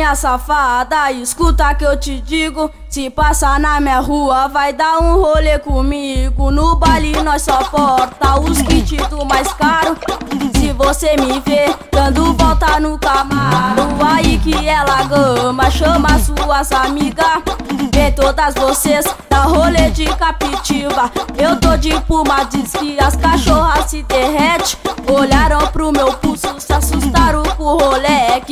Novinha safada, escuta que eu te digo. Se passar na minha rua, vai dar um rolê comigo. No baile nós só porta os kits do mais caro. Se você me ver dando volta no Camaro, aí que ela gama, chama suas amigas. Vem todas vocês, dá rolê de captiva. Eu tô de Puma, diz que as cachorras se derrete. Olharam pro meu pulso, se assustaram com o Rolex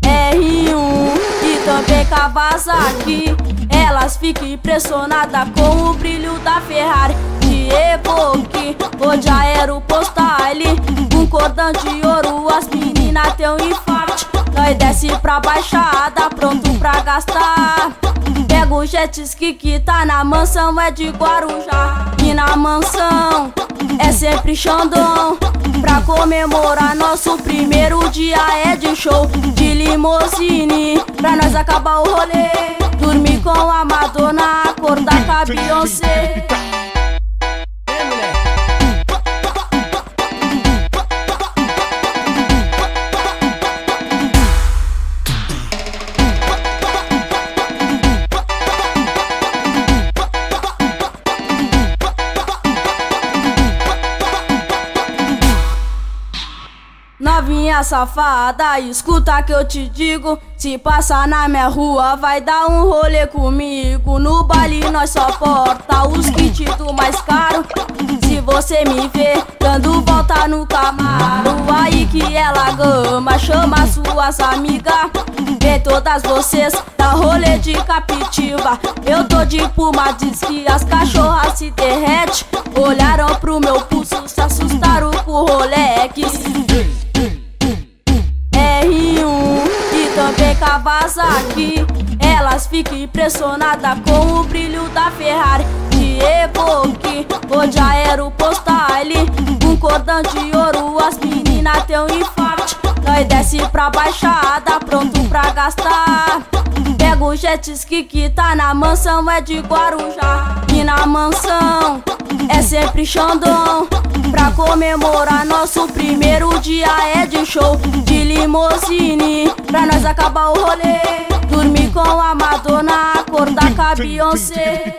R1 e também Kawasaki. Elas ficam impressionadas com o brilho da Ferrari de Evoque ou de Aeropostale. Com cordão de ouro as meninas têm um infarte. Nós desce pra baixada, pronto pra gastar. Pega o jet ski que tá na mansão, é de Guarujá. E na mansão é sempre Xandão. Pra comemorar nosso primeiro dia é de show de limousine. Pra nós acabar o rolê, dormir com a Madonna, acordar com a Beyoncé. Novinha safada, escuta que eu te digo. Se passar na minha rua, vai dar um rolê comigo. No baile nós só porta os kits do mais caro. Se você me ver dando volta no Camaro, aí que ela gama, chama suas amigas. Vem todas vocês, dá rolê de captiva. Eu tô de Puma, diz que as cachorras se derrete. Olharam pro meu pulso, se assustaram com o Rolex R1 e também Kawasaki. Elas ficam impressionadas com o brilho da Ferrari de Evoque ou de Aeropostale. Com cordão de ouro as meninas têm um infarte. Nós desce pra baixada, pronto pra gastar. Pega o jet ski que tá na mansão, é de Guarujá. E na mansão é sempre Xandão. Pra comemorar nosso primeiro dia é de show de limousine. Pra nós acabar o rolê, dormir com a Madonna, acordar com a Beyoncé.